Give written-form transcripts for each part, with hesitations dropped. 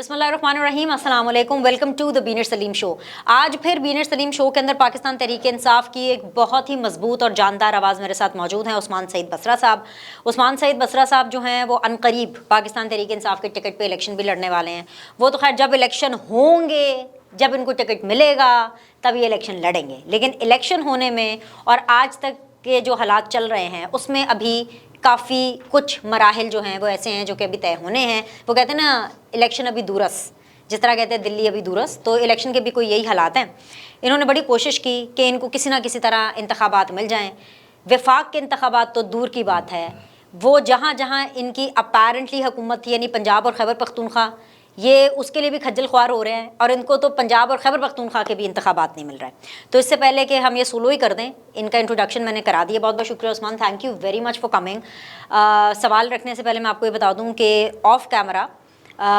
बिस्मिल्लाहिर्रहमानिर्रहीम, अस्सलाम वालेकुम, welcome to the Beenar Saleem show. आज फिर बीनर सलीम शो के अंदर पाकिस्तान तहरीक इंसाफ की एक बहुत ही मजबूत और जानदार आवाज़ मेरे साथ मौजूद हैं उस्मान सईद बसरा साहब। उस्मान सईद बसरा साहब जो हैं वो अनकरीब पाकिस्तान तहरीक इंसाफ के टिकट पे इलेक्शन भी लड़ने वाले हैं। वो तो खैर जब इलेक्शन होंगे, जब इनको टिकट मिलेगा तब ये इलेक्शन लड़ेंगे, लेकिन इलेक्शन होने में और आज तक के जो हालात चल रहे हैं उसमें अभी काफ़ी कुछ मराहिल जो हैं वो ऐसे हैं जो कि अभी तय होने हैं। वो कहते हैं ना, इलेक्शन अभी दूरस, जिस तरह कहते हैं दिल्ली अभी दूरस, तो इलेक्शन के भी कोई यही हालात हैं। इन्होंने बड़ी कोशिश की कि इनको किसी ना किसी तरह इंतखाबात मिल जाएं। वफाक के इंतखाबात तो दूर की बात है, वो जहाँ जहाँ इनकी अपेरेंटली हुकूमत थी, यानी पंजाब और खैबर पख्तूनख्वा, ये उसके लिए भी खज्जल ख्वार हो रहे हैं और इनको तो पंजाब और खैबर पख्तूनख्वा के भी इंतखाबात नहीं मिल रहा है। तो इससे पहले कि हम ये सोलो ही कर दें, इनका इंट्रोडक्शन मैंने करा दिया। बहुत बहुत शुक्रिया Usman, thank you very much for coming. सवाल रखने से पहले मैं आपको ये बता दूं कि ऑफ कैमरा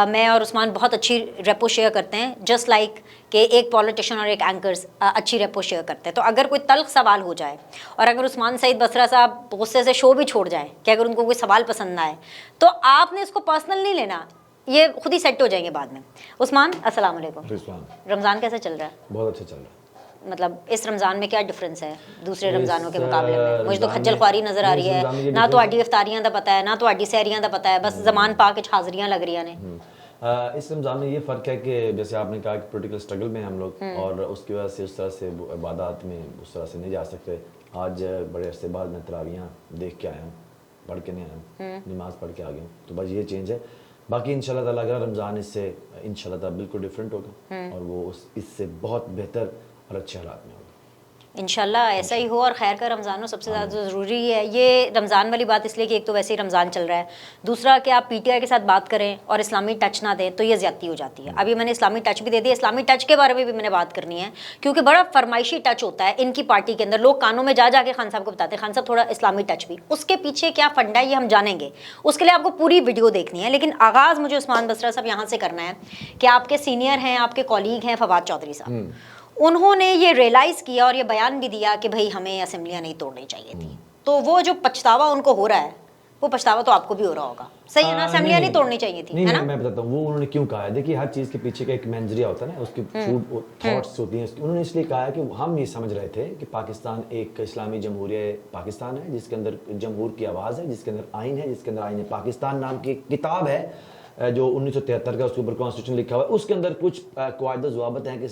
मैं और उस्मान बहुत अच्छी रेपो शेयर करते हैं, जस्ट लाइक कि एक पॉलिटिशियन और एक एंकर्स अच्छी रेपो शेयर करते हैं। तो अगर कोई तल्ख सवाल हो जाए और अगर उस्मान सईद बसरा साहब गुस्से से शो भी छोड़ जाएँ कि अगर उनको कोई सवाल पसंद ना आए, तो आपने इसको पर्सनल नहीं लेना, ये खुद ही सेट हो जाएंगे बाद में। उस्मान, अस्सलाम वालेकुम। रमज़ान कैसे चल रहा है? बहुत अच्छा चल रहा है। मतलब इस रमज़ान में क्या डिफरेंस है दूसरे रमज़ानों के मुकाबले में? मुझे तो खज्जल ख्वारी नज़र आ रही है, ना तो आडी इफ्तारियां दा पता है, ना तो आडी सहरियां दा पता है, बस ज़मान पा के हाज़रियां लग रही ने। इस रमज़ान में ये फ़र्क है कि जैसे आपने कहा कि पोलिटिकल स्ट्रगल में हम लोग, और उसकी वजह से उस तरह से इबादत में उस तरह से नहीं जा सकते। आज बड़े अरसे बाद मैं तरावियाँ देख के आया हूँ, पढ़ के नहीं आया हूँ, नमाज़ पढ़ के आ गया हूँ। तो बस ये चेंज है। बाकी इंशाल्लाह ताला अगला रमज़ान इससे इंशाल्लाह ताला बिल्कुल डिफरेंट होगा और वो इससे बहुत बेहतर और अच्छे हालात में होगा। इंशाल्लाह ऐसा ही हो और खैर का रमज़ान हो, सबसे ज़्यादा ज़रूरी है ये रमज़ान वाली बात, इसलिए कि एक तो वैसे ही रमज़ान चल रहा है, दूसरा कि आप पीटीआई के साथ बात करें और इस्लामी टच ना दें तो ये ज़्यादती हो जाती है। अभी मैंने इस्लामी टच भी दे दिया, इस्लामी टच के बारे में भी मैंने बात करनी है क्योंकि बड़ा फरमाइशी टच होता है इनकी पार्टी के अंदर। लोग कानों में जा जाके खान साहब को बताते हैं, खान साहब थोड़ा इस्लामी टच भी, उसके पीछे क्या फंडा है ये हम जानेंगे, उसके लिए आपको पूरी वीडियो देखनी है। लेकिन आगाज़ मुझे उस्मान बसरा साहब यहाँ से करना है कि आपके सीनियर हैं, आपके कॉलीग हैं फवाद चौधरी साहब, उन्होंने ये रियलाइज़ किया और ये बयान भी दिया कि भाई हमें असेंबलियाँ नहीं तोड़नी चाहिए थी। तो वो जो पछतावा उनको हो रहा है, वो पछतावा तो आपको भी हो रहा होगा, सही है ना? असेंबलियाँ नहीं तोड़नी चाहिए थी, है ना? मैं बताता हूँ वो उन्होंने क्यों कहा है। देखिए, हर चीज़ के पीछे का एक मेंजरिया होता है ना, उसकी फूड थॉट्स होती हैं। उन्होंने इसलिए कहा है कि हम ये समझ रहे थे कि पाकिस्तान एक इस्लामी जमहूरिया पाकिस्तान है, जिसके अंदर जमहूर की आवाज़ है, जिसके अंदर आइन है, जिसके अंदर आइन पाकिस्तान नाम की किताब है जो 1973 का, उसके ऊपर कॉन्स्टिट्यूशन लिखा हुआ है। उसके अंदर कुछ क़वायद ज़वाबित हैं कि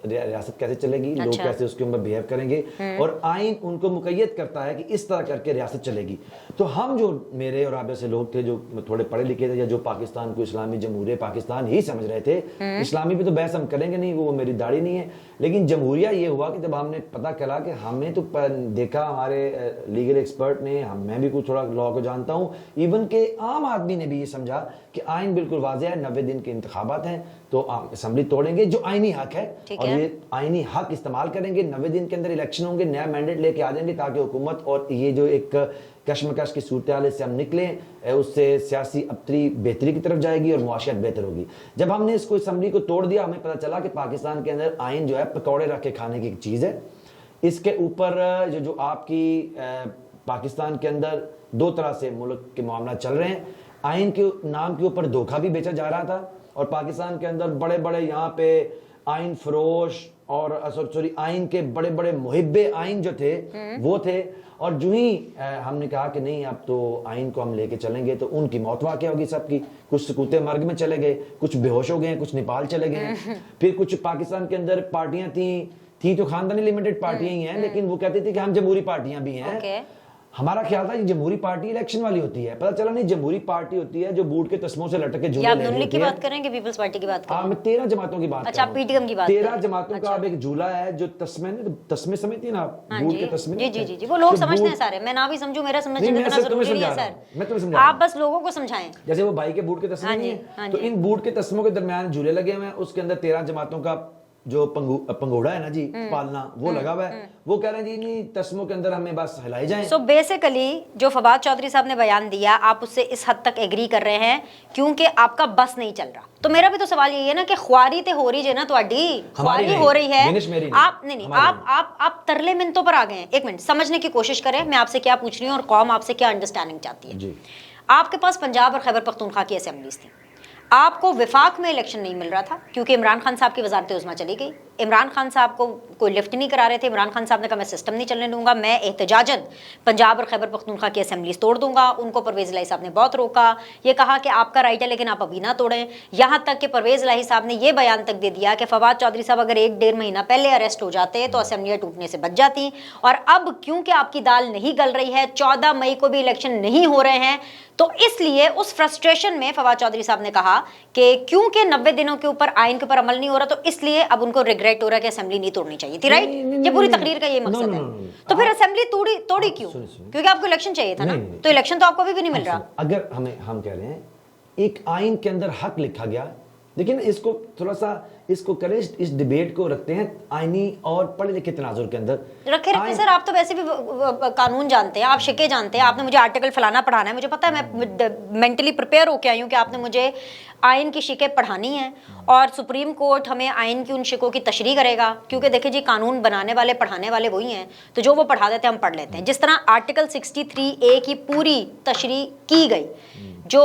रियासत कैसे चलेगी, लोग कैसे उसके ऊपर बिहेव करेंगे, और आइन उनको मुक़य्यद करता है कि इस तरह करके रियासत चलेगी। तो हम जो मेरे और आप जैसे लोग थे जो थोड़े पढ़े लिखे थे या जो पाकिस्तान को इस्लामी जमहूरिया पाकिस्तान ही समझ रहे थे, इस्लामी भी तो बहस हम करेंगे नहीं, वो मेरी दाढ़ी नहीं है, लेकिन जमहूरिया ये हुआ कि जब हमने पता चला कि हमने तो देखा, हमारे लीगल एक्सपर्ट ने, मैं भी कुछ थोड़ा लॉ को जानता हूँ, इवन के आम आदमी ने भी ये समझा कि आइन बिल्कुल वाज़ेह है, 90 दिन के इंतखाबात हैं तो असेंबली तोड़ेंगे जो आइनी हक है, और ये आइनी हक इस्तेमाल करेंगे। 90 दिन के अंदर इलेक्शन होंगे, नया मैंडेट लेके आ जाएंगे ताकि हुकूमत और ये जो एक कश्मकश की सूरत हाल से हम निकलें, उससे सियासी अबतरी बेहतरी की तरफ जाएगी और मुआशरत बेहतर होगी। जब हमने इसको असेंबली को तोड़ दिया, हमें पता चला कि पाकिस्तान के अंदर आइन जो है पकौड़े रख के खाने की एक चीज़ है। इसके ऊपर जो आपकी पाकिस्तान के अंदर दो तरह से मुल्क के मामला चल रहे हैं। आइन के नाम के ऊपर धोखा भी बेचा जा रहा था और पाकिस्तान के अंदर बड़े बड़े यहाँ पे आइन फरोश और सॉरी आइन के बड़े बड़े मुहिब्बे आइन जो थे वो थे। और जो ही हमने कहा कि नहीं अब तो आइन को हम लेके चलेंगे, तो उनकी मौत वाक़या होगी सबकी। कुछ सकूते मर्ग में चले गए, कुछ बेहोश हो गए, कुछ नेपाल चले गए, फिर कुछ पाकिस्तान के अंदर पार्टियां थी तो खानदानी लिमिटेड पार्टियां ही हैं, लेकिन वो कहती थी कि हम जमहूरी पार्टियां भी हैं। हमारा ख्याल था कि जमहूरी पार्टी इलेक्शन वाली होती है, पता चला नहीं जमहूरी पार्टी होती है जो बूट के तस्मों से लटक के झूले ले रही की बात करेंगे, पीपल्स पार्टी की बात करें। मैं 13 जमातों की बात, अच्छा पीटीएम की बात, 13 जमातों का अब एक झूला है जो तस्मे समझती है ना, बूट के तस्मे। जी जी जी, वो लोग समझते हैं सारे, मैं ना भी समझूं, मेरा समझना इतना जरूरी नहीं है सर, मैं तुम्हें समझा, आप बस लोगों को समझाएं। जैसे वो भाई के बूट के तस्मे नहीं है, तो इन बूट के तस्मों के दरमियान झूले लगे हुए हैं, उसके अंदर 13 जमातों का जो पंगोड़ा है ना जी, पालना, वो लगा हुआ है। वो कह रहे हैं जी नहीं, तस्मों के अंदर हमें बस हिलाए जाएं। सो बेसिकली जो फवाद चौधरी साहब ने बयान दिया, आप उससे इस हद तक एग्री कर रहे हैं क्योंकि आपका बस नहीं चल रहा। तो मेरा भी तो सवाल यही है ना कि ख्वारी ते हो रही है ना, ਤੁਹਾਡੀ ख्वारी हो रही है, आप नहीं आप तरले मिनटों पर आ गए हैं। एक मिनट समझने की कोशिश करें मैं आपसे क्या पूछ रही हूँ और कौम आपसे क्या अंडरस्टैंडिंग चाहती है। आपके पास पंजाब और खैबर पख्तूनख्वा की असेंबलीज थी, आपको विफाक में इलेक्शन नहीं मिल रहा था क्योंकि इमरान खान साहब की वजारत उज़्मा चली गई। इमरान खान साहब को कोई लिफ्ट नहीं करा रहे थे। इमरान खान साहब ने कहा मैं सिस्टम नहीं चलने दूंगा, मैं एहतजाजन पंजाब और खैबर पख्तूनख्वा की असेंबलीज तोड़ दूंगा। उनको परवेज़ इलाही साहब ने बहुत रोका, ये कहा कि आपका राइट है लेकिन आप अभी ना तोड़ें। यहाँ तक कि परवेज़ इलाही साहब ने यह बयान तक दे दिया कि फवाद चौधरी साहब अगर 1-1.5 महीना पहले अरेस्ट हो जाते तो असेंबलियाँ टूटने से बच जाती। और अब क्योंकि आपकी दाल नहीं गल रही है, 14 मई को भी इलेक्शन नहीं हो रहे हैं, तो इसलिए उस फ्रस्ट्रेशन में फवाद चौधरी साहब ने कहा कि क्योंकि 90 दिनों के ऊपर आइन के ऊपर अमल नहीं हो रहा तो इसलिए अब उनको रिग्रेट हो रहा है कि असेंबली नहीं तोड़नी चाहिए थी। राइट, ये पूरी तकरीर का ये मकसद है। तो फिर असेंबली तोड़ी क्यों? क्योंकि आपको इलेक्शन चाहिए था ना, तो इलेक्शन तो आपको अभी भी नहीं मिल रहा। अगर हम कह रहे हैं एक आइन के अंदर हक लिखा गया, लेकिन इसको थोड़ा सा इसको करें, इस डिबेट को रखते हैं आईनी और पढ़े लिखे तनाजुर के अंदर रखे सर। आप तो वैसे भी कानून जानते हैं, आप शिके जानते हैं, आपने मुझे आर्टिकल फलाना पढ़ाना है, मुझे पता है, मैं मेंटली प्रिपेयर होकर आई हूँ कि आपने मुझे आइन की शिकें पढ़ानी है और सुप्रीम कोर्ट हमें आइन की उन शिकों की तशरीह करेगा। क्योंकि देखिए जी, कानून बनाने वाले पढ़ाने वाले वही हैं, तो जो वो पढ़ा देते हैं हम पढ़ लेते हैं। जिस तरह आर्टिकल 63A की पूरी तशरीह की गई, जो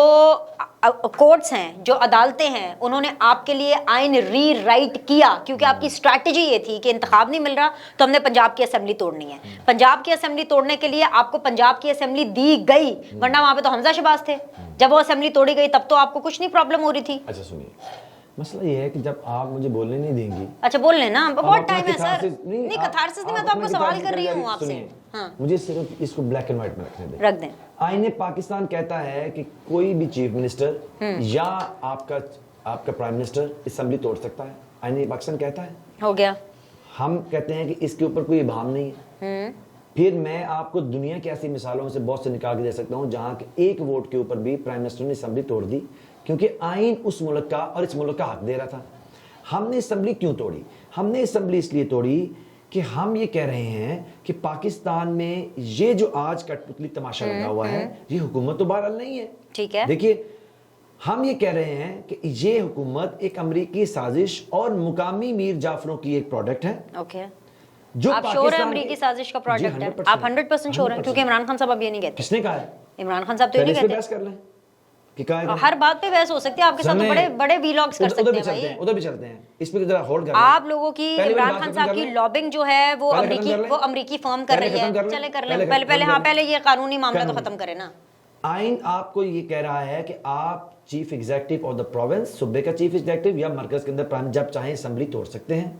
कोर्ट्स हैं, जो अदालतें हैं, उन्होंने आपके लिए आइन री राइट किया क्योंकि आपकी स्ट्रैटेजी ये थी कि इंतखाब नहीं मिल रहा तो हमने पंजाब की असेंबली तोड़नी है। पंजाब की असेंबली तोड़ने के लिए आपको पंजाब की असेंबली दी गई, वरना वहां पे तो हमजा शहबाज थे। जब वो असेंबली तोड़ी गई तब तो आपको कुछ नहीं प्रॉब्लम हो रही थी। अच्छा सुनिए, मसला ये है कि जब आप मुझे बोलने नहीं देंगी। अच्छा बोल लेना, बहुत टाइम है सर। नहीं कथारसिस नहीं, मैं तो आपको सवाल कर रही हूँ आपसे। हाँ, मुझे सिर्फ इसको ब्लैक एंड व्हाइट में रखने दें। रख दें। आईने पाकिस्तान कहता है कि कोई भी चीफ मिनिस्टर या आपका प्राइम मिनिस्टर असेंबली तोड़ सकता है। आईने पाकिस्तान कहता है, हो गया। हम कहते हैं कि इसके ऊपर कोई इबाम नहीं है। फिर मैं आपको दुनिया की ऐसी मिसालों से बहुत से निकाल के दे सकता हूं जहां के एक वोट के ऊपर भी प्राइम मिनिस्टर ने असेंबली तोड़ दी क्योंकि आइन उस मुल्क का और इस मुल्क का हक दे रहा था। हमने असेंबली क्यों तोड़ी? हमने असेंबली इसलिए तोड़ी कि हम ये कह रहे हैं कि पाकिस्तान में ये जो आज कठपुतली तमाशा लगा हुआ है, ये हुकूमत तो बहरहाल नहीं है। ठीक है, देखिए, हम ये कह रहे हैं कि ये हुकूमत एक अमरीकी साजिश और मुकामी मीर जाफरों की एक प्रोडक्ट है। ओके, जो आप श्योर है अमरीकी साजिश का प्रोडक्ट है? आप 100% श्योर हैं? क्योंकि इमरान खान साहब अब ये नहीं कहते। किसने कहा है? इमरान खान साहब तो ये नहीं कहते। बहस कर लें कि हर बात पे बहस हो सकती है आपके साथ, तो बड़े बड़े वीलॉग्स कर सकते हैं भाई। उधर भी चलते हैं, इस पे जरा होल्ड करें। आप लोगों की इमरान खान साहब की लॉबिंग जो है वो अमरीकी फर्म कर रही है। चले कर लें, पहले ये कानूनी मामला तो खत्म करें ना। आइन आपको ये कह रहा है कि आप chief executive of the province, सूबे का चीफ एग्जीक्यूटिव या मरकज के अंदर प्राइम, जब चाहे असेंबली तोड़ सकते हैं।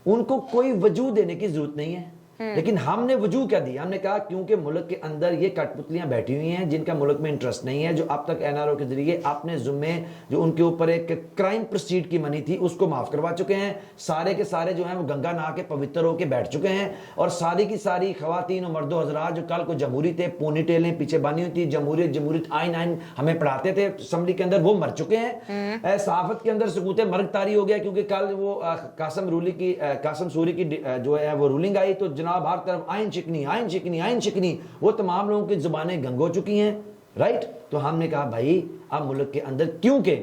उनको कोई वजूद देने की जरूरत नहीं है। लेकिन हमने वजूह क्या दी? हमने कहा क्योंकि मुल्क के अंदर ये कठपुतलियां बैठी हुई हैं जिनका मुल्क में इंटरेस्ट नहीं है, जो अब तक एनआरओ के जरिए अपने जुम्मे जो उनके ऊपर एक क्राइम प्रोसीड की मनी थी उसको माफ करवा चुके हैं। सारे के सारे जो हैं वो गंगा नहा के पवित्र होकर बैठ चुके हैं और सारी की सारी खवातीन और मर्दो हजरात जो कल को जमहूरी थे, पोनी टेलें पीछे बानी हुई थी, जमहूरियत आइन हमें पढ़ाते थे असेंबली के अंदर, वो मर चुके हैं। सहाफत के अंदर सुकूत मर्ग तारी हो गया क्योंकि कल वो कासम सूरी की जो है वो रूलिंग आई, तो जनाब हर तरफ आइन शिकनी, वो तमाम लोगों की जुबानें गंग हो चुकी हैं। राइट, तो हमने कहा भाई अब मुल्क के अंदर क्योंकि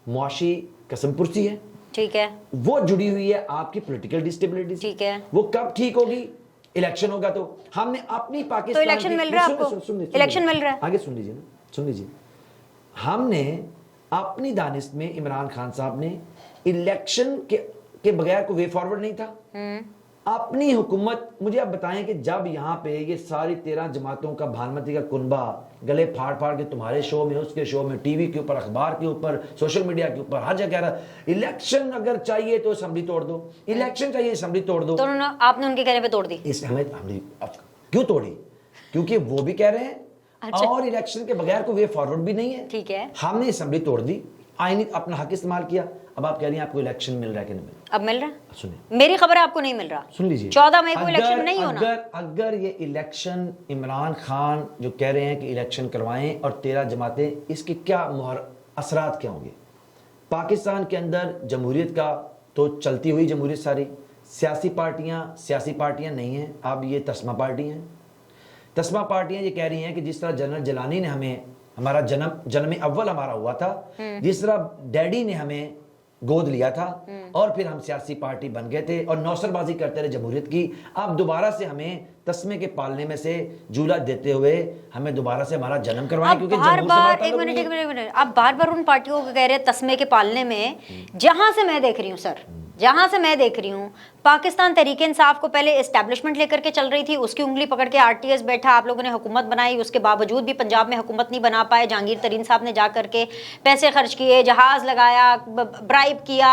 मुआशी कसमपुरसी है, ठीक है, वो जुड़ी हुई है आपकी पॉलिटिकल डिस्टेबिलिटी, ठीक है, वो कब ठीक होगी? इलेक्शन होगा। तो हमने अपनी पाकिस्तान, तो इलेक्शन मिल रहा है आपको, इलेक्शन मिल रहा है, आगे सुन लीजिए ना, सुन लीजिए। हमने अपनी दानिश में इमरान खान साहब ने इलेक्शन के बगैर कोई वे फॉरवर्ड नहीं था। अपनी हुकूमत, मुझे आप बताएं कि जब यहाँ पे ये सारी 13 जमातों का भानमती का कुनबा गले फाड़ फाड़ के तुम्हारे शो में, उसके शो में, टीवी के ऊपर, अखबार के ऊपर, सोशल मीडिया के ऊपर, हर जगह कह रहा इलेक्शन अगर चाहिए तो असेंबली तोड़ दो, इलेक्शन चाहिए असेंबली तोड़ दो, तो आपने उनके कहने पे तोड़ दी। इस हमें क्यों तोड़ी? क्योंकि वो भी कह रहे हैं अच्छा, और इलेक्शन के बगैर कोई वे फॉरवर्ड भी नहीं है। ठीक है, हमने असेंबली तोड़ दी, आईनी अपना हक इस्तेमाल किया। अब आप कह रही हैं आपको इलेक्शन मिल रहा है कि नहीं मिल रहा? अब मिल रहा है। सुनिए, मेरी खबर है आपको नहीं मिल रहा। सुन लीजिए, 14 मई को इलेक्शन नहीं होना। अगर ये इलेक्शन इमरान खान जो कह रहे हैं कि इलेक्शन करवाएं और 13 जमातें, इसके क्या असरात क्या होंगे? पाकिस्तान के अंदर जमहूरियत का तो चलती हुई जमहूरियत सारी, सियासी पार्टियां नहीं हैं, अब ये तस्मा पार्टी हैं। तस्मा पार्टियां ये कह रही हैं कि जिस तरह जनरल जलानी ने हमें, हमारा जन्म अव्वल हमारा हुआ था, जिस तरह डैडी ने हमें गोद लिया था और फिर हम सियासी पार्टी बन गए थे और नौसरबाजी करते रहे जमहूरियत की। अब दोबारा से हमें तस्मे के पालने में से झूला देते हुए हमें दोबारा से हमारा जन्म करवाएं, अब क्योंकि बार जमहूर से बार हमारा एक ताल्लुक मिनट नहीं एक है। मिनट एक मिनट आप बार बार उन पार्टियों को कह रहे हैं तस्मे के पालने में, जहां से मैं देख रही हूँ सर, जहां से मैं देख रही हूँ पाकिस्तान तहरीक इंसाफ को पहले एस्टैब्लिशमेंट लेकर के चल रही थी, उसकी उंगली पकड़ के आरटीएस बैठा, आप लोगों ने हुकूमत बनाई, उसके बावजूद भी पंजाब में हुकूमत नहीं बना पाए। जहांगीर तरीन साहब ने जा करके पैसे खर्च किए, जहाज लगाया, ब्राइब किया,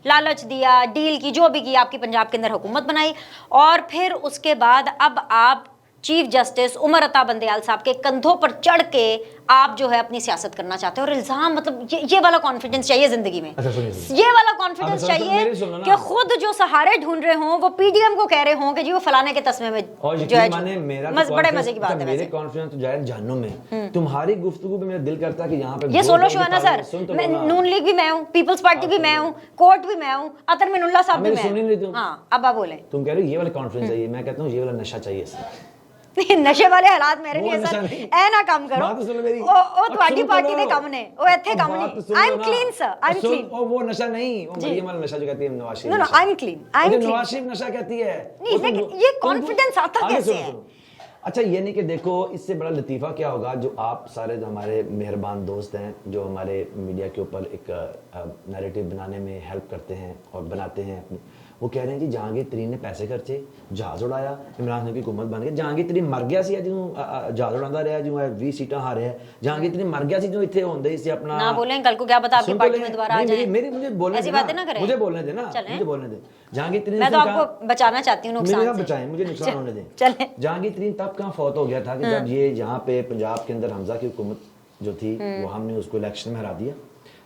लालच दिया, डील की, जो भी की, आपकी पंजाब के अंदर हुकूमत बनाई। और फिर उसके बाद अब आप चीफ जस्टिस उमर अता बंदयाल साहब के कंधों पर चढ़ के आप जो है अपनी सियासत करना चाहते हो। और इल्जाम, मतलब ये वाला कॉन्फिडेंस चाहिए जिंदगी में। अच्छा सुनिए, ये वाला कॉन्फिडेंस चाहिए कि खुद जो सहारे ढूंढ रहे हों वो पीडीएम को कह रहे हों कि जी वो फलाने के तस्मे में और जो है माने मेरा बड़े मजे की बात है। मेरे कॉन्फिडेंस तो जाहिर जहन्नुम में, तुम्हारी गुफ्तगू पे मेरा दिल करता है कि यहाँ पे ये सोलो शो है ना सर, मैं नून लीग भी मैं हूँ, पीपल्स पार्टी भी मैं हूँ, कोर्ट भी मैं हूँ, अतर मिनुल्लाह साहब भी मैं हूँ। हाँ अब आप बोले, तुम कह रहे हो ये वाला कॉन्फिडेंस चाहिए, मैं कहता हूँ ये वाला नशा चाहिए सर। नशे वाले हालात मेरे लिए सर ऐ ना कम करो। बात तो सुनो मेरी, ओ तुम्हारी पार्टी दे कम ने, ओ इत्थे कम नहीं। I am clean sir, I am clean. ओ वो नशा नहीं, वो मरियम वाला नशा जो कहती है Nawaz Sharif. No no I am clean, I am clean. Nawaz Sharif नशा कहती है नहीं, लेकिन ये कॉन्फिडेंस आता कैसे है? अच्छा ये नहीं कि देखो इससे बड़ा लतीफ़ा क्या होगा, जो आप सारे जो हमारे मेहरबान दोस्त हैं, जो हमारे मीडिया के ऊपर एक नैरेटिव बनाने में हेल्प करते हैं और बनाते हैं अपनी, वो कह रहे हैं जी जहांगीर तरीन ने पैसे खर्चे, जहाज उड़ाया, इमरान खान की हुकूमत बन गई। जहांगीर तरीन मर गया सी जो जहाज उड़ाता रहा, जो 20 सीटां हारे है। जहांगीर तरीन मर गया सी जो इतने होंदे से अपना ना बोलें, कल को क्या पता आपकी पार्टी में दोबारा आ जाए। मेरी मुझे बोलने ऐसी बातें ना करें, मुझे बोलने देना, मुझे बोलने दे। जहांगीर तरीन मैं तो आपको बचाना चाहती हूँ नुकसान से। बचाएं, मुझे नुकसान होने दें। चलें। जहांगीर तरीन तब कहाँ फौत हो गया था कि जब ये यहाँ पे पंजाब के अंदर हमजा की हुकूमत जो थी वो हमने उसको इलेक्शन में हरा दिया।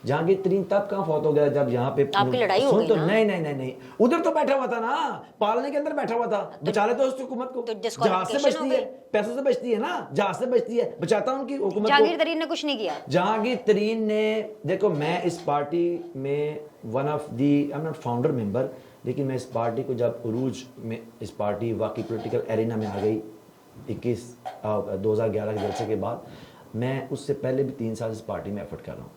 जहांगीर तरीन तब कहाँ फौत हो गया जब यहाँ पे आपकी लड़ाई हो गई तो ना? नहीं उधर तो बैठा हुआ था ना, पालने के अंदर बैठा हुआ था, बचा ले तो उस हुकूमत को। जहाज से बचती है, पैसों से बचती है ना, जहाज से बचती है, बचाता उनकी हुकूमत। जहांगीर तरीन ने कुछ नहीं किया। जहांगीर तरीन ने, देखो मैं इस पार्टी में one of the, I am not founder member, लेकिन मैं इस पार्टी को जब उरूज में इस पार्टी वाकई पॉलिटिकल एरिना में आ गई 2011 के जलसे के बाद, मैं उससे पहले भी 3 साल इस पार्टी में एफर्ट कर रहा हूँ।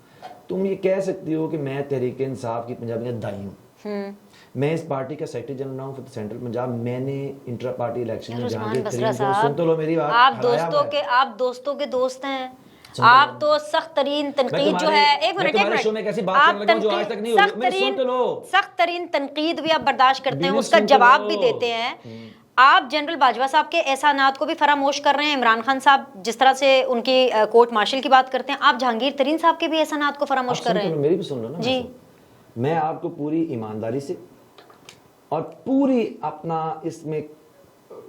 तुम ये कह सकती हो कि मैं तहरीक इंसाफ की पंजाबी का दाई हूँ, मैं इस पार्टी का सेक्रेटरी जनरल हूँ फॉर सेंट्रल पंजाब। मैंने इंटर पार्टी इलेक्शन में जहांगीर तरीन को, सुन तो लो मेरी बात, आप दोस्तों के दोस्त हैं, आप तो सख्त तरीन तनकीद जो है, एक मिनट सख्त तरीन तनकीद भी आप बर्दाश्त करते हैं, उसका जवाब भी देते हैं। आप जनरल बाजवा साहब के एहसानात को भी फरामोश कर रहे हैं। इमरान खान साहब जिस तरह से उनकी कोर्ट मार्शल की बात करते हैं, आप जहांगीर तरीन साहब के भी एहसानात को फरामोश कर रहे हैं। मेरी भी सुन लो ना जी, मैं आपको पूरी ईमानदारी से और पूरी अपना इसमें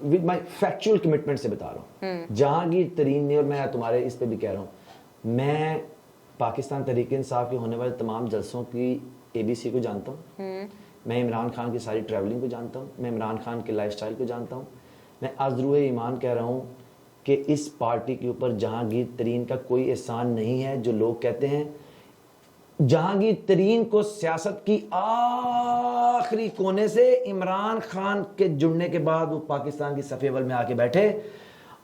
विद माय फैक्चुअल कमिटमेंट से बता रहा हूँ। जहांगीर तरीन ने, और मैं तुम्हारे इस पे भी कह रहा हूँ, मैं पाकिस्तान तहरीक इंसाफ के होने वाले तमाम जलसों की ABC को जानता हूँ, मैं इमरान खान की सारी ट्रैवलिंग को जानता हूँ, मैं इमरान खान के लाइफस्टाइल को जानता हूँ। मैं अज़रूए ईमान कह रहा हूँ कि इस पार्टी के ऊपर जहांगीर तरीन का कोई एहसान नहीं है। जो लोग कहते हैं जहांगीर तरीन को सियासत की आखिरी कोने से इमरान खान के जुड़ने के बाद वो पाकिस्तान की सफ़े अव्वल में आके बैठे,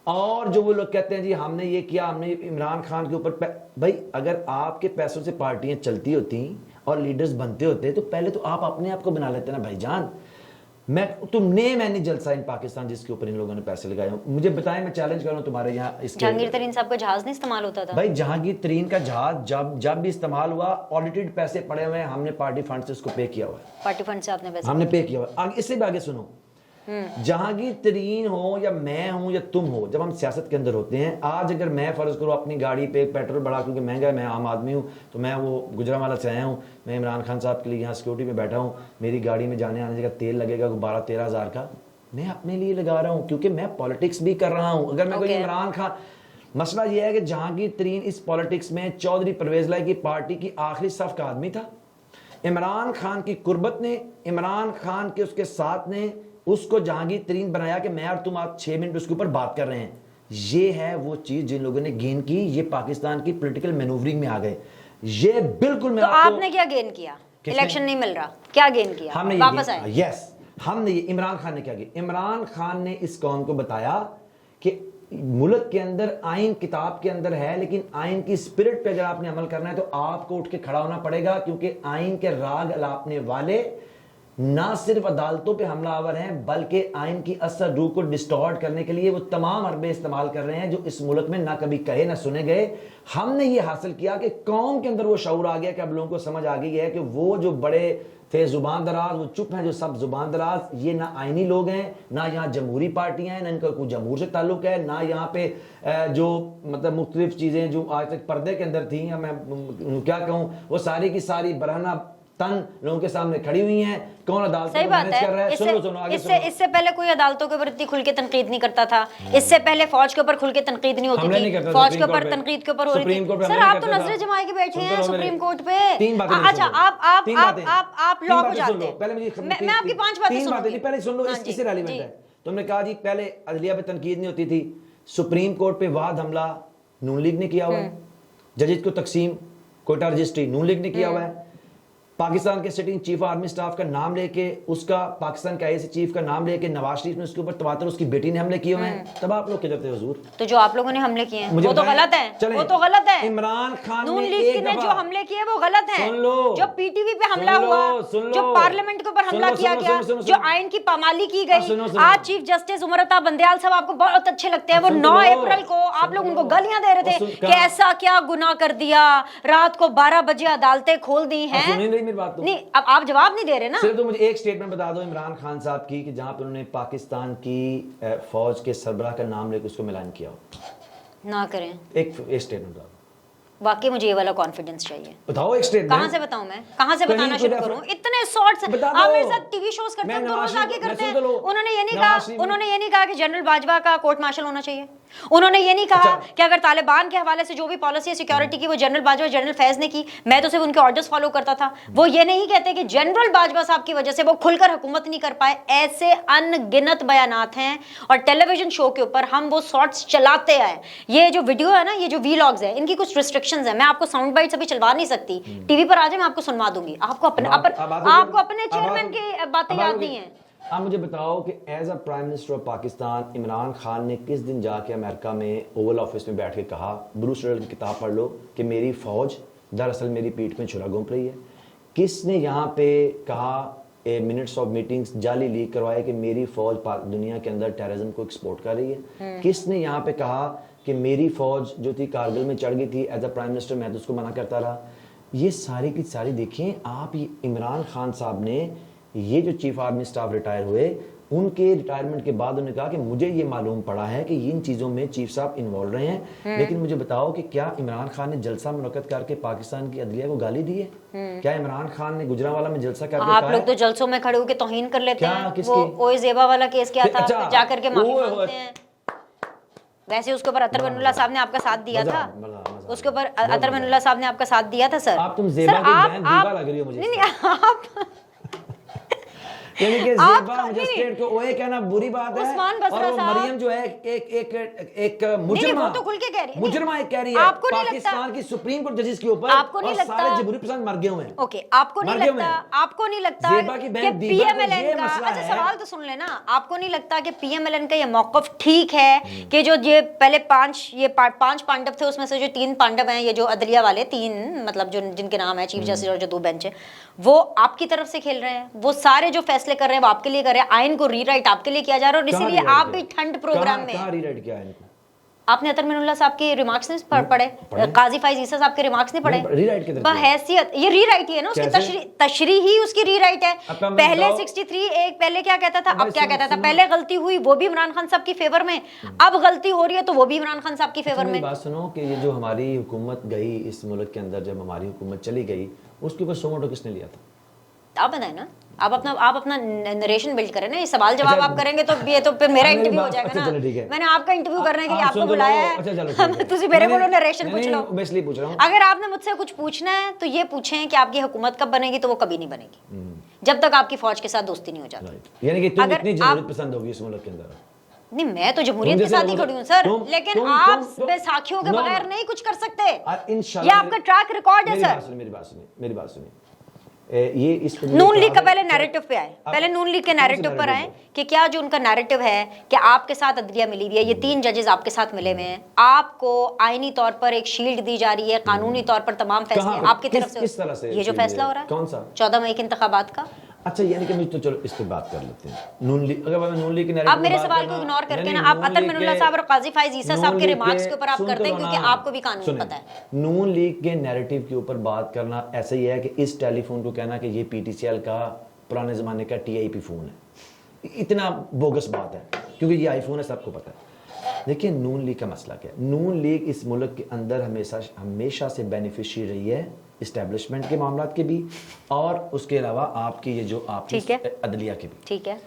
और जो वो लोग कहते हैं जी हमने ये किया, हमने इमरान खान के ऊपर भाई अगर आपके पैसों से पार्टियां चलती होती और लीडर्स बनते होते तो पहले तो आप अपने आप को बना लेते ना भाईजान। तुमने मैंने जलसा इन पाकिस्तान जिसके ऊपर इन लोगों ने पैसे लगाए, मुझे बताएं, मैं चैलेंज कर रहा हूं तुम्हारे यहाँ। इसके जहांगीर तरीन साहब का जहाज नहीं इस्तेमाल होता था भाई, जहांगीर तरीन का जहाज जब भी इस्तेमाल हुआ, ऑडिटेड पैसे पड़े हुए हैं, हमने पार्टी फंड से उसको पे किया हुआ है, पार्टी फंड से आपने पैसे हमने पे किया हुआ है। इससे भी आगे सुनो, जहांगीर तरीन हो या मैं हूं या तुम हो, जब हम सियासत के अंदर होते हैं, आज अगर मैं फर्ज करो अपनी गाड़ी पे पेट्रोल बढ़ा, क्योंकि महंगा है, मैं आम आदमी हूं, तो मैं वो गुजरांवाला से आया हूं, मैं इमरान खान साहब के लिए यहाँ सिक्योरिटी में बैठा हूं, मेरी गाड़ी में जाने आने का तेल लगेगा 12-13 हज़ार का, मैं अपने लिए लगा रहा हूं क्योंकि मैं पॉलिटिक्स भी कर रहा हूं। अगर मैं कोई इमरान खान, मसला यह है कि जहांगीर तरीन इस पॉलिटिक्स में चौधरी परवेज लाई की पार्टी की आखिरी सफ का आदमी था। इमरान खान की कुर्बत ने, इमरान खान के उसके साथ ने उसको जहांगीर तरीन बनाया कि मैं और तुम आज 6 मिनट उसके ऊपर बात कर रहे हैं। ये है वो चीज जिन लोगों ने गेन की, ये पाकिस्तान की पॉलिटिकल मैनूवरिंग में आ गए। ये बिल्कुल मैं तो आपने क्या गेन किया? इलेक्शन नहीं मिल रहा, क्या गेन किया? हमने वापस आए। यस, हमने ये, इमरान खान ने क्या किया? इमरान खान ने इस कौम को बताया कि मुल्क के अंदर आइन किताब के अंदर है, लेकिन आइन की स्पिरिट पे अगर आपने अमल करना है तो आपको उठ के खड़ा होना पड़ेगा, क्योंकि आइन के राग अलापने वाले ना सिर्फ अदालतों पे हमलावर हैं बल्कि आइन की असर रूह को डिस्टॉर्ट करने के लिए वो तमाम हरबे इस्तेमाल कर रहे हैं जो इस मुल्क में ना कभी कहे ना सुने गए। हमने ये हासिल किया कि कौम के अंदर वो शऊर आ गया कि अब लोगों को समझ आ गई है कि वो जो बड़े थे जुबान दराज, वो चुप हैं जो सब जुबान दराज, ये ना आइनी लोग हैं, ना यहाँ जमहूरी पार्टियां हैं, ना इनका कोई जमहूर से ताल्लुक है, ना यहाँ पे जो मतलब मुख्तलिफ चीज़ें जो आज तक पर्दे के अंदर थी, या मैं क्या कहूँ, वो सारी की सारी बरहना तन लोगों के सामने खड़ी हुई हैं। कौन अदालत को मैनेज कर रहा है? सुनो आगे सुनो। इससे पहले कोई अदालतों के ऊपर इतनी खुल के तनकीद नहीं करता था। इससे पहले फौज के ऊपर खुल के तनकीद नहीं होती थी। फौज के ऊपर तनकीद के ऊपर हो रही थी। सर आप तो नजरें जमाए के बैठे हैं सुप्रीम कोर्ट पे। अच्छा आप लॉ को जानते हैं। मैं आपकी 5 बातें सुनूंगी। पहले सुन लो, इससे रेलेवेंट है। तुमने कहा जी पहले अदलिया पे तनकीद नहीं होती थी, सुप्रीम कोर्ट पे वाद हमला नून लीग ने किया हुआ है, जजेज को तकसीम कोटा रजिस्ट्री नून लीग ने किया हुआ है, पाकिस्तान के सिटिंग चीफ ऑर्मी स्टाफ का नाम लेके, उसका पाकिस्तान के आईएसी चीफ का नाम लेके नवाज शरीफ ने उसके ऊपर तवातर उसकी बेटी ने हमले किए हुए हैं। तब आप लोग क्या करते हैं हुजूर? तो जो आप लोगों ने हमले किए हैं वो तो गलत है, वो तो गलत है। इमरान खान नून लीग ने जो हमले किए वो गलत है। सुन लो, जो पीटीवी पे हमला हुआ, जो पार्लियामेंट के ऊपर हमला किया गया, जो आइन की पामाली की गई, आज चीफ जस्टिस उमर अता बंदयाल साहब आपको बहुत अच्छे लगते हैं। वो 9 अप्रैल को आप लोग उनको गालियां दे रहे थे कि ऐसा क्या गुनाह कर दिया, रात को 12 बजे अदालतें खोल दी हैं। नहीं, आप जवाब नहीं दे रहे ना। सिर्फ तो मुझे एक स्टेटमेंट बता दो इमरान खान साहब की कि जहां पर उन्होंने पाकिस्तान की फौज के सरबराह का नाम लेकर उसको मिलान किया हो। ना करें। एक स्टेटमेंट बता दो। वाकई मुझे ये वाला कॉन्फिडेंस चाहिए। बताओ एक स्टेटमेंट। कहां से बताऊं मैं? कहां से बताना शुरू करूं? इतने शॉर्ट्स आप मेरे साथ टीवी शोज करते हैं तो रोज आके करते हैं। उन्होंने ये नहीं कहा कि जनरल बाजवा का कोर्ट मार्शल होना चाहिए। उन्होंने ये नहीं कहा कि अगर तालिबान के हवाले से जो भी पॉलिसी है सिक्योरिटी की वो जनरल बाजवा जनरल फैज ने की, मैं तो सिर्फ उनके ऑर्डर्स फॉलो करता था। वो ये नहीं कहते कि जनरल बाजवा साहब की वजह से वो खुलकर हुकूमत नहीं कर पाए। ऐसे अनगिनत बयानात हैं और टेलीविजन शो के ऊपर हम वो शॉर्ट्स चलाते आए। ये जो वीडियो है ना, ये जो वीलॉग्स है, इनकी कुछ रिस्ट्रिक्शंस है। मैं आपको साउंड बाइट्स अभी चलवा नहीं सकती। टीवी पर आ जाए, मैं आपको सुनवा दूंगी। आपको अपने चेयरमैन की बातें याद नहीं है। आप मुझे बताओ कि as a prime minister of Pakistan Imran Khan ने किस दिन जाके अमेरिका में ओवल ऑफिस में बैठ के कहा, ब्रूस रिडल की किताब पढ़ लो, कि मेरी फौज दरअसल मेरी पीठ में छुरा घूम रही है? किसने यहाँ पे कहा मिनट्स ऑफ मीटिंग्स जाली लीक करवाए कि मेरी फौज दुनिया के अंदर टेररिज्म को एक्सपोर्ट कर रही है? किसने यहाँ पे कहा कि मेरी फौज जो थी कारगिल में चढ़ गई थी, एज अ प्राइम मिनिस्टर मैं तो उसको मना करता रहा? ये सारी की सारी देखें आप, ये इमरान खान साहब ने, ये जो चीफ आर्मी स्टाफ रिटायर हुए, उनके रिटायरमेंट के बाद उन्होंने कहा कि मुझे ये मालूम पड़ा है कि इन चीज़ों में चीफ साहब इन्वॉल्व रहे हैं। लेकिन मुझे बताओ कि क्या इमरान खान ने जलसा मुनक्कद करके पाकिस्तान की अदलिया को गाली दी है? क्या इमरान खान ने गुजरांवाला में जलसा करके आप लोग तो जलसों में खड़े होकर तौहीन कर लेते हैं। वो ओए ज़ेबा वाला केस क्या था, जाकर के माफी मांगते हैं। वैसे उसके ऊपर अतर बनउल्लाह साहब ने आपका साथ दिया था। उसके ऊपर अतर बनउल्लाह साहब ने आपका साथ दिया था। सर आप तुम ज़ेबा की बहन दीवा लग रही हो मुझे। नहीं आप यानी कि ज़ेबा मुझे स्टेट को ओए कहना बुरी बात है। उस्मान बसरा साहब, मरियम जो है एक मुजरिमा, वो तो खुल के कह रही है। मुजरिमा एक कह रही है आपको नहीं पाकिस्तान की सुप्रीम कोर्ट जजेस के ऊपर, आपको नहीं लगता सारे जमहूरी पसंद मर गए हुए हैं। ओके, आपको नहीं लगता ज़ेबा की बहन दीवा को ये मसला है। अच्छा सवाल तो सुन लेना। आपको नहीं लगता कि पीएमएलएन का ये मौक़िफ़ ठीक है कि जो ये पहले 5 पांडव थे, उसमें से जो 3 पांडव हैं, ये जो अदलिया वाले 3 मतलब जो जिनके नाम है चीफ जस्टिस और जो 2 बेंच है, वो आपकी तरफ से खेल रहे हैं। वो सारे जो फैसले कर रहे हैं वो आपके लिए कर रहे हैं। आइन को रीराइट आपके लिए किया जा रहा है और इसीलिए आप भी ठंड प्रोग्राम में कहां रीराइट किया है इनको? आपने अतर बनउल्लाह साहब के रिमार्क्स नहीं पढ़े? काजी फाइज ईसा साहब के रिमार्क्स नहीं पढ़े? रीराइट के बहैसियत ये रीराइट ही है ना, उसकी तशरीह ही उसकी रीराइट है। पहले 63 एक पहले क्या कहता था, अब क्या कहता था? पहले गलती हुई वो भी इमरान खान साहब की फेवर में, अब गलती हो रही है तो वो भी इमरान खान साहब की फेवर में। बात सुनो कि ये जो हमारी हुकूमत गई इस मुल्क के अंदर, जब हमारी हुकूमत चली गई, उसके ऊपर सोमोटो किसने लिया था? आप बताएं ना। आप अपना नरेशन बिल्ड करें ना। ये सवाल जवाब आप करेंगे तो ये तो फिर मेरा इंटरव्यू हो जाएगा ना। मैंने आपका इंटरव्यू करने के लिए आपको बुलाया है। तुसी मेरे को नरेशन पूछ लो। मैं इसलिए पूछ रहा हूं, अगर आपने मुझसे कुछ पूछना है तो ये पूछें कि आपकी हुकूमत कब बनेगी, तो वो कभी नहीं बनेगी जब तक आपकी फौज के साथ दोस्ती नहीं हो जाती। यानी कि तुम इतनी जमहूरियत पसंद होगी इस मुल्क के अंदर? नहीं, मैं तो जमहूरियत के साथ ही खड़ी हूँ सर, लेकिन आप बैसाखियों के बगैर नहीं कुछ कर सकते। ये आपका ट्रैक रिकॉर्ड है सर। मेरी बात सुनिए। ये इस पे मुझे नून लीग का कहा पहले है- नैरेटिव पे आए, आप- पहले नून लीग के कौन सा नैरेटिव पर आए narrative कि क्या जो उनका नैरेटिव है कि आपके साथ अदलिया मिली हुई है, ये 3 जजेस आपके साथ मिले हुए हैं, आपको आईनी तौर पर एक शील्ड दी जा रही है, कानूनी तौर पर तमाम फैसले कहाँ पे? आपकी तरफ किस तरह से ये जो shield फैसला है? हो रहा है कौन सा? 14 मई के इंतखाबात का। अच्छा, यानी कि मुझे तो चलो इस पे बात कर लेते हैं। नून लीग, अगर मैं नून लीग के आप narrative मेरे पे बात सवाल को करना- इग्नोर करके नहीं, ना नहीं, आप नून अतर लीग मिनुल्लाह के- साहब और काजी फाइज ईसा साहब नून के लीग रिमार्क्स के ऊपर आप सुनते करते हैं रहो क्योंकि ना। आपको भी कानून सुनिए, पता है। नून लीग के नैरेटिव के ऊपर बात करना ऐसे ही है कि इस टेलीफोन को कहना कि ये पीटीसीएल का पुराने ज़माने का टीआईपी फ़ोन है, इतना बोगस बात है, क्योंकि ये आईफोन है, सबको पता है। देखिए, नून लीग का मसला क्या है। नून लीग इस मुल्क के अंदर हमेशा से बेनिफिशियरी रही है इस्टेब्लिशमेंट के मामलात के भी, और उसके अलावा आपकी ये जो आपकी ठीक है। अदलिया के भी। ठीक है,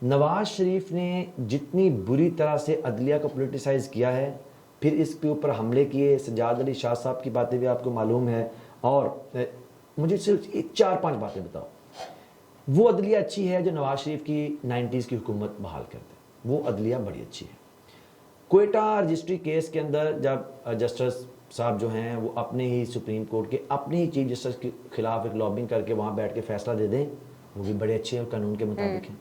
नवाज शरीफ ने जितनी बुरी तरह से अदलिया को पोलिटिसाइज किया है, फिर इसके ऊपर हमले किए, सज्जाद अली शाह साहब की बातें भी आपको मालूम है, और मुझे सिर्फ 4-5 बातें बताओ। वो अदलिया अच्छी है जो नवाज शरीफ की 90s की हुकूमत बहाल कर दे, वो अदलिया बड़ी अच्छी है। क्वेटा रजिस्ट्री केस के अंदर जब जस्टिस साहब जो हैं वो अपने ही सुप्रीम कोर्ट के अपने ही चीफ जस्टिस के खिलाफ एक लॉबिंग करके वहाँ बैठ के फैसला दे दें, वो भी बड़े अच्छे हैं और कानून के मुताबिक हैं।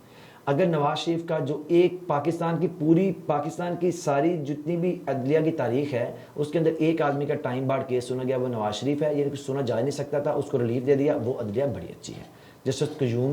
अगर नवाज शरीफ का जो एक पाकिस्तान की सारी जितनी भी अदलिया की तारीख है उसके अंदर एक आदमी का टाइम बार्ड केस सुना गया, वो नवाज शरीफ है, ये सुना जा नहीं सकता था, उसको रिलीफ दे दिया, वो अदलिया बड़ी अच्छी है। जस्टिस कयूम,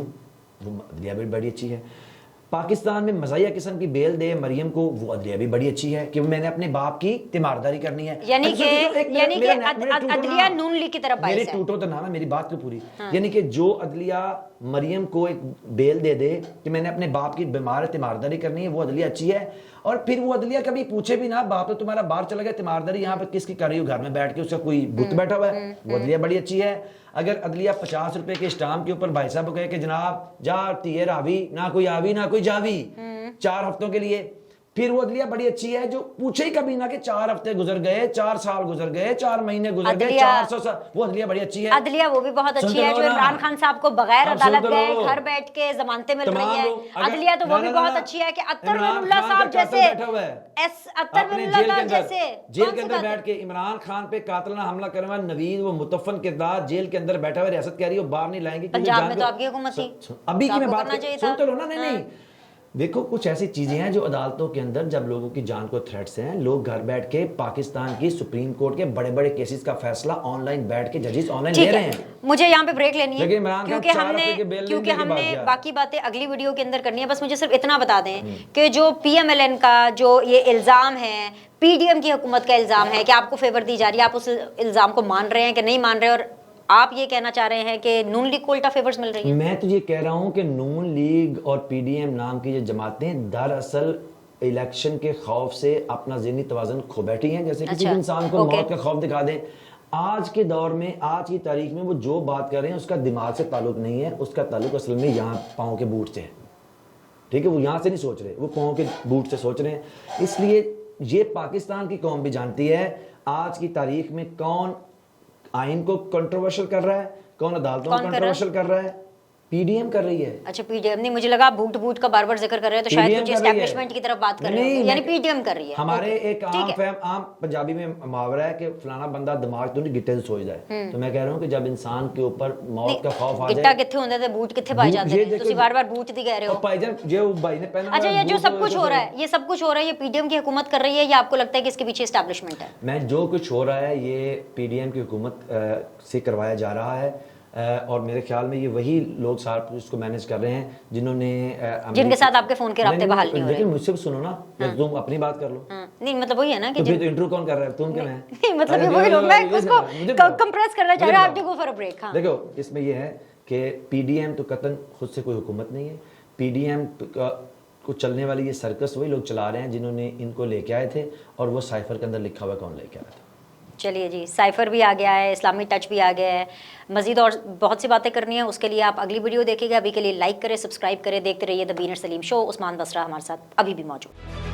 वो अदलिया भी बड़ी अच्छी है। पाकिस्तान में मज़ाहिया किस्म की बेल दे मरियम को, वो अदलिया भी बड़ी अच्छी है कि मैंने अपने बाप की तीमारदारी करनी है। यानी कि मेरे अदलिया नून लीग की तरफ मेरे बाइस है। टूटो तो ना मेरी बात को पूरी। यानी कि जो अदलिया मरियम को एक बेल दे दे कि मैंने अपने बाप की बीमार तीमारदारी करनी है, वो अदलिया अच्छी है। और फिर वो अदलिया कभी पूछे भी ना, बाप तो तुम्हारा बाहर चला गया, तीमारदारी यहाँ पे किसकी कर रही हो, घर में बैठ के उसका कोई बुत बैठा हुआ है, वो अदलिया बड़ी अच्छी है। अगर अदलिया 50 रुपए के स्टाम्प के ऊपर भाई साहब को कहे कि जनाब जा तीर आवी, ना कोई आवी ना कोई जावी 4 हफ्तों के लिए, फिर वो अदलिया बड़ी अच्छी है जो पूछे ही कभी ना कि 4 हफ्ते गुजर गए, 4 साल गुजर गए, 4 महीने गुजर गए, 400 साल, वो अदलिया बड़ी अच्छी है। अदलिया वो भी बहुत अच्छी है जो इमरान खान साहब को बगैर अदालत गए घर बैठ के जमानतें मिल रही है। अदलिया तो वो भी बहुत अच्छी है कि अतर मिनुल्लाह साहब जैसे अतर मिनुल्लाह जैसे जेल के अंदर बैठ के इमरान खान पे कातिलाना हमला करने वाला नवीद, वो मुतफ़न किरदार जेल के अंदर बैठा हुआ, रियासत कह रही है बाहर नहीं लाएंगे। पंजाब में तो आपकी हुकूमत थी, अभी की मैं बात चाहिए सुन था। तो लो ना। नहीं, देखो कुछ ऐसी चीजें हैं जो अदालतों के अंदर जब लोगों की जान को थ्रेट्स हैं, लोग घर बैठ के पाकिस्तान की सुप्रीम कोर्ट के बड़े बड़े केसेस का फैसला ऑनलाइन बैठ के जजेस ऑनलाइन ले रहे हैं। मुझे यहाँ पे ब्रेक लेनी है लेकिन इमरान खान क्योंकि 4 रुपए के बेल क्योंकि लेने के बाद हमने क्या? बाकी बातें अगली वीडियो के अंदर करनी है। बस मुझे सिर्फ इतना बता दें कि जो पीएमएलएन का जो ये इल्जाम है, पीडीएम की हुकूमत का इल्जाम है कि आपको फेवर दी जा रही है, आप उस इल्जाम को मान रहे हैं कि नहीं मान रहे, और आप ये कहना चाह रहे हैं कि नून लीग को उल्टा फेवर्स मिल रही है? मैं तो ये कह रहा हूं कि नून लीग और पीडीएम नाम की जो जमातें दरअसल इलेक्शन के खौफ से अपना ज़हनी तवाज़ुन खो बैठी हैं। जैसे किसी भी इंसान को मौत का खौफ दिखा दें, आज के दौर में, आज की तारीख में वो जो बात कर रहे हैं उसका दिमाग से ताल्लुक नहीं है, उसका ताल्लुक असल में यहाँ पाँव के बूट से है। ठीक है, वो यहाँ से नहीं सोच रहे, वो पाँव के बूट से सोच रहे हैं। इसलिए ये पाकिस्तान की कौम भी जानती है आज की तारीख में कौन आइन को कंट्रोवर्शियल कर रहा है, कौन अदालतों को कंट्रोवर्शियल कर रहा है। पीडीएम कर रही है। अच्छा, पीडीएम नहीं, मुझे लगा बूट बूट का बार बार जिक्र कर रहे हैं तो शायद कुछ एस्टैब्लिशमेंट की तरफ बात कर रहे हैं, यानी पीडीएम कर रही है। हमारे एक आम पंजाबी में मुहावरा है कि फलाना बंदा दिमाग तो नहीं गिट्टे से सोचदा है। तो मैं कह रहा हूं कि जब इंसान के ऊपर मौत का खौफ आ जाए, गिट्टा किथे होंदा ते बूट किथे पाए जाते हैं, ਤੁਸੀਂ बार-बार बूट दी कह रहे हो। भाईजान जो भाई ने पहना, अच्छा, ये जो सब कुछ हो रहा है, ये सब कुछ हो रहा है, ये पीडीएम की हुकूमत कर रही है या आपको लगता है कि इसके पीछे एस्टैब्लिशमेंट है? मैं जो कुछ हो रहा है ये पीडीएम की हुकूमत से करवाया जा रहा है, और मेरे ख्याल में ये वही लोग साथ इसको मैनेज कर रहे हैं जिनके साथ आपके फोन के राब्ते बहाल नहीं हो रहे। लेकिन मुझसे भी सुनो ना, तुम अपनी बात कर लो। नहीं, मतलब वही है ना कि तो फिर तो इंटरव्यू कौन कर रहा है, तुम क्या? मैं नहीं, मतलब ये वही लोग, मैं उसको कंप्रेस करना चाह रहा हूं, आपने गो फॉर अ ब्रेक। हां, देखो इसमें ये है कि पीडीएम तो कतन खुद से कोई हुकूमत नहीं है। पीडीएम को चलने वाली ये सर्कस वही लोग चला रहे हैं जिन्होंने इनको लेके आए थे, और वो साइफर के अंदर लिखा हुआ कौन लेके आया था। चलिए जी, साइफर भी आ गया है, इस्लामी टच भी आ गया है, मजीद और बहुत सी बातें करनी है, उसके लिए आप अगली वीडियो देखिएगा। अभी के लिए लाइक करें, सब्सक्राइब करें, देखते रहिए द बीनर सलीम शो। उस्मान बसरा हमारे साथ अभी भी मौजूद।